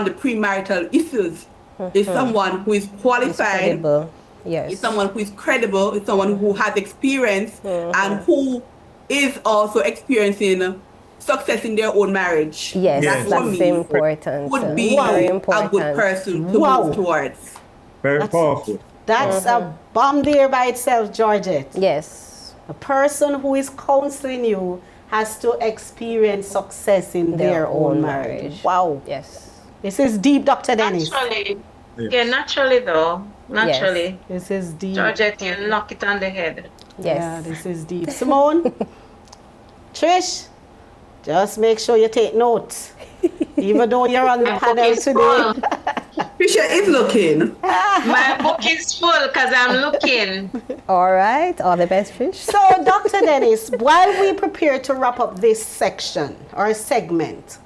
the premarital issues is someone who is qualified, Credible. Yes. is someone who is credible, is someone who has experience and who is also experiencing success in their own marriage. Yes, Yes. that's For me, important. would be Very a important. good person to Wow. move towards. Very powerful. That's a bomb there by itself, Georgette. Yes. A person who is counseling you has to experience success in their own marriage. Wow. Yes. This is deep, Dr. Dennis. Naturally. Yes. Yeah, naturally though. Naturally. This is deep. Georgette, you knock it on the head. Yeah, Yes. this is deep. Simone, Trish, just make sure you take notes. Even though you're on the My book panel is today. full. Tricia is looking. My book is full because I'm looking. All right. All the best, Trish. So, Dr. Dennis, while we prepare to wrap up this section or segment,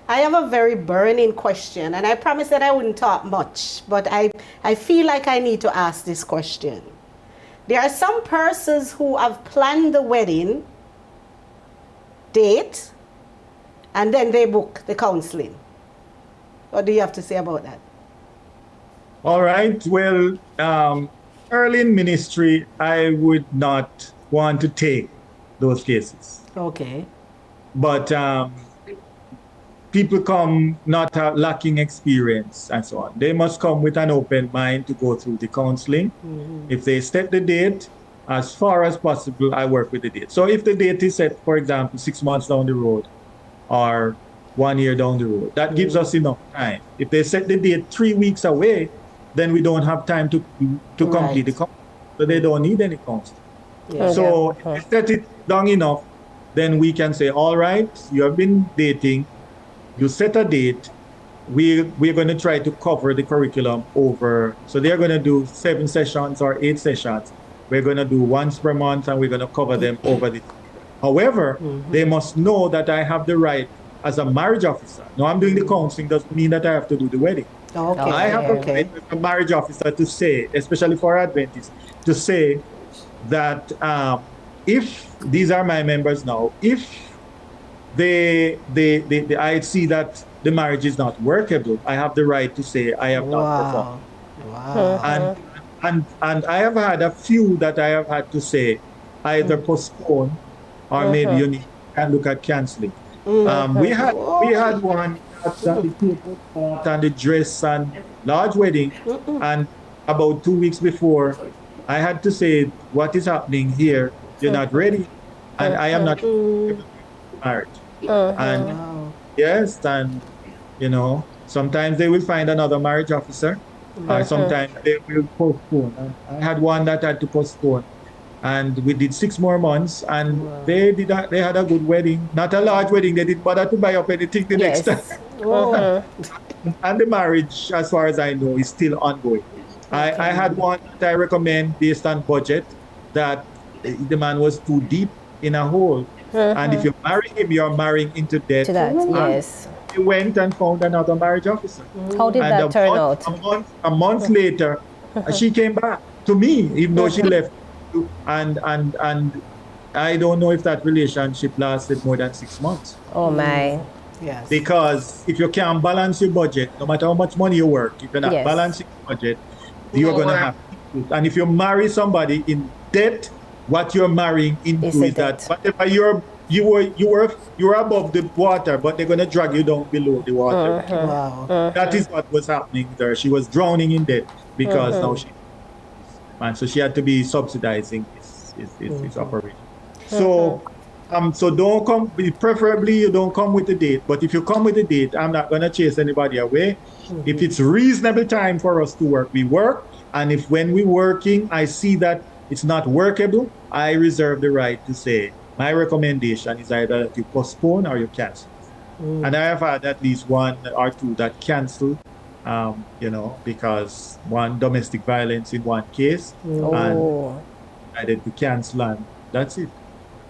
I have a very burning question, and I promised that I wouldn't talk much, but I feel like I need to ask this question. There are some persons who have planned the wedding date, and then they book the counseling. What do you have to say about that? All right. Well, early in ministry, I would not want to take those cases. Okay. But people come not lacking experience and so on. They must come with an open mind to go through the counseling. If they set the date, as far as possible, I work with the date. So if the date is set, for example, 6 months down the road or 1 year down the road, that gives us enough time. If they set the date 3 weeks away, then we don't have time to complete the counseling. So they don't need any counseling. Yeah. So if we set it long enough, then we can say, all right, you have been dating, you set a date, we're going to try to cover the curriculum over. So they're going to do 7 sessions or 8 sessions. We're going to do once per month, and we're going to cover them over the. However, they must know that I have the right as a marriage officer. Now, I'm doing the counseling doesn't mean that I have to do the wedding. Okay. I have a right as a marriage officer to say, especially for Adventists, to say that if these are my members now, if I see that the marriage is not workable, I have the right to say I have not performed. Wow. And I have had a few that I have had to say either postpone or maybe you can look at canceling. We had one that the people bought and the dress and large wedding, and about 2 weeks before, I had to say, what is happening here? You're not ready, and I am not married. And yes, and sometimes they will find another marriage officer, or sometimes they will postpone. And I had one that had to postpone, and we did 6 more months, and they had a good wedding, not a large wedding. They didn't bother to buy up anything the next time. And the marriage, as far as I know, is still ongoing. I had one that I recommend based on budget, that the man was too deep in a hole. And if you marry him, you're marrying into debt. To that, yes. He went and found another marriage officer. How did that turn out? A month later, she came back to me, even though she left. And I don't know if that relationship lasted more than 6 months. Oh my. Yes. Because if you can't balance your budget, no matter how much money you work, if you're not balancing your budget, you're going to have issues. And if you marry somebody in debt, what you're marrying into is that whatever you were above the water, but they're going to drag you down below the water. Wow. That is what was happening there. She was drowning in debt because now so she had to be subsidizing his operation. So so don't come. Preferably you don't come with a date. But if you come with a date, I'm not going to chase anybody away. If it's reasonable time for us to work, we work. And if when we're working, I see that it's not workable, I reserve the right to say my recommendation is either that you postpone or you cancel. And I have had at least 1 or 2 that canceled, because one domestic violence in one case, and decided to cancel, and that's it.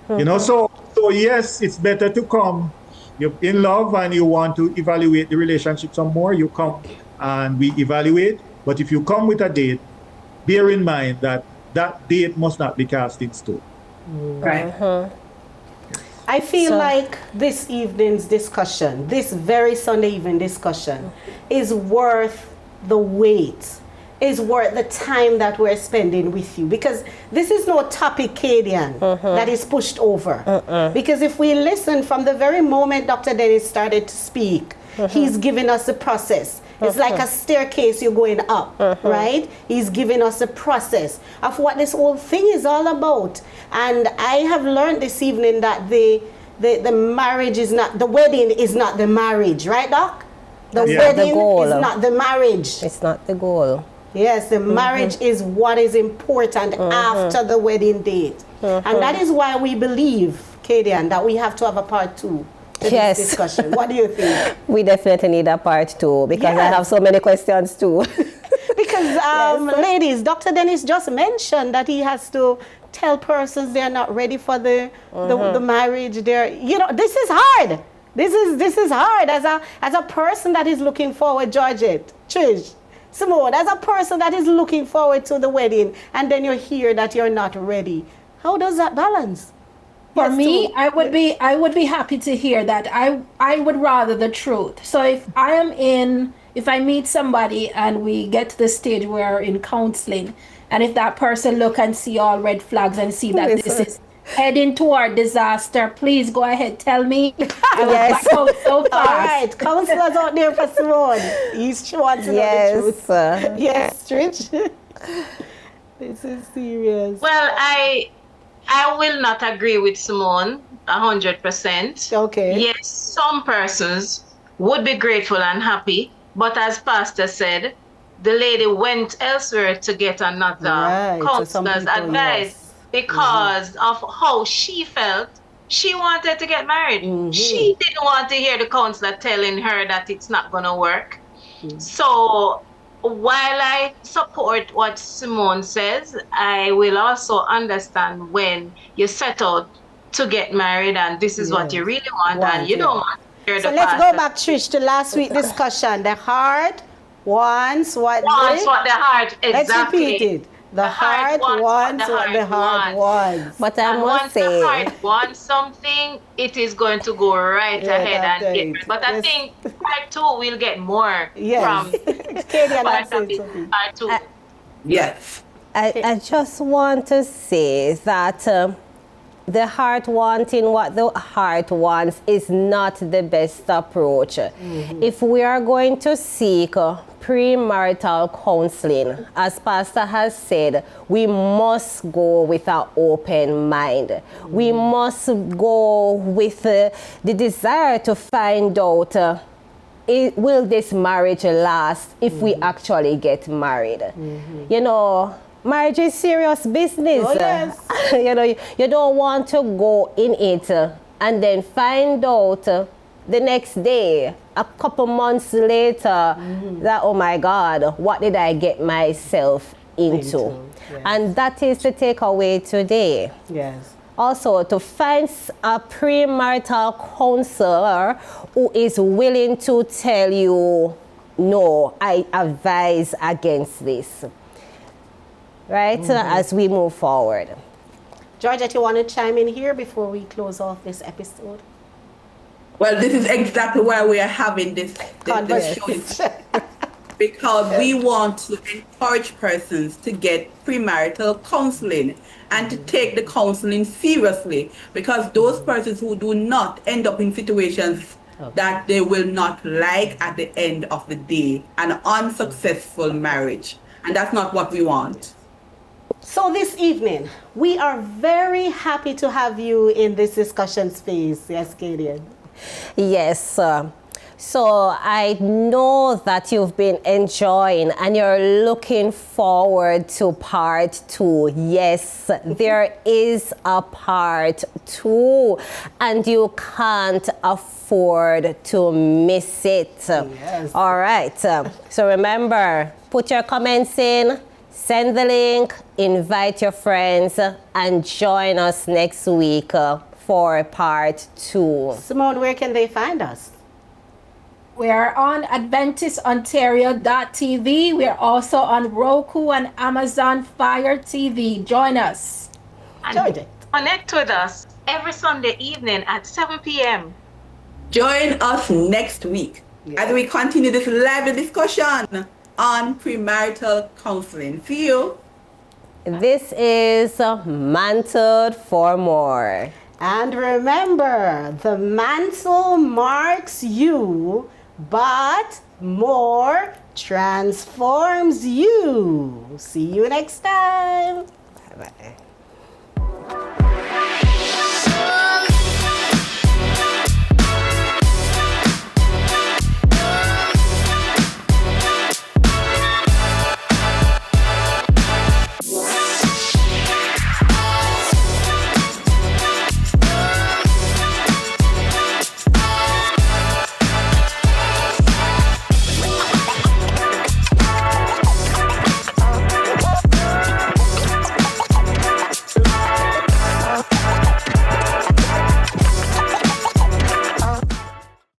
So yes, it's better to come. You're in love and you want to evaluate the relationship some more, you come and we evaluate. But if you come with a date, bear in mind that date must not be cast in stone. Right. I feel like this evening's discussion, this very Sunday evening discussion, is worth the wait, is worth the time that we're spending with you. Because this is no topic, Kaydian, that is pushed over. Because if we listen from the very moment Dr. Dennis started to speak, he's giving us the process. It's like a staircase you're going up, right? He's giving us a process of what this whole thing is all about. And I have learned this evening that the marriage is not, the wedding is not the marriage, right, Doc? The wedding is not the marriage. It's not the goal. Yes, the marriage is what is important after the wedding date. And that is why we believe, Kaydian, that we have to have a part 2. This discussion. What do you think? We definitely need a part 2 because I have so many questions too. Because ladies, Dr. Dennis just mentioned that he has to tell persons they're not ready for the marriage. This is hard. This is hard as a person that is looking forward, Georgette, Trish, Simone, as a person that is looking forward to the wedding, and then you hear that you're not ready. How does that balance? For me, I would be happy to hear that. I would rather the truth. So if I meet somebody and we get to the stage where we're in counseling, and if that person look and see all red flags and see that this is heading toward disaster, please go ahead, tell me. I will back out so fast. All right, counselors out there for Simone. She wants to know the truth. Yes, Trish. This is serious. Well, I will not agree with Simone 100%. Okay. Yes, some persons would be grateful and happy, but as Pastor said, the lady went elsewhere to get another counselor's advice because of how she felt. She wanted to get married. She didn't want to hear the counselor telling her that it's not going to work. So while I support what Simone says, I will also understand when you set out to get married and this is what you really want and you don't want to hear the let's go back, Trish, to last week's discussion. The heart wants what the heart, exactly. Let's repeat it. The heart wants what the heart wants. But I must say, once the heart wants something, it is going to go right ahead and get it. But I think part 2 will get more from Kaydian, part 2. Yes. I just want to say that the heart wanting what the heart wants is not the best approach. If we are going to seek premarital counseling, as Pastor has said, we must go with an open mind. We must go with the desire to find out will this marriage last if we actually get married. You know, marriage is serious business. Oh, yes. You know, you don't want to go in it and then find out the next day, a couple months later, that, oh my God, what did I get myself into? Yes. And that is the takeaway today. Yes. Also, to find a premarital counselor who is willing to tell you, no, I advise against this. Right? As we move forward. Georgette, you want to chime in here before we close off this episode? Well, this is exactly why we are having this show. Because we want to encourage persons to get premarital counseling and to take the counseling seriously, because those persons who do not end up in situations that they will not like at the end of the day, an unsuccessful marriage. And that's not what we want. So this evening, we are very happy to have you in this discussion space. Yes, Kaydian. Yes. So I know that you've been enjoying and you're looking forward to part 2. Yes, there is a part 2 and you can't afford to miss it. Yes. All right. So remember, put your comments in, send the link, invite your friends, and join us next week for part 2. Simone, where can they find us? We are on AdventistOntario.tv. We are also on Roku and Amazon Fire TV. Join us. And connect with us every Sunday evening at 7 p.m. Join us next week as we continue this lively discussion on premarital counseling. See you. This is Mantled for More. And remember, the mantle marks you, but more transforms you. See you next time. Bye-bye.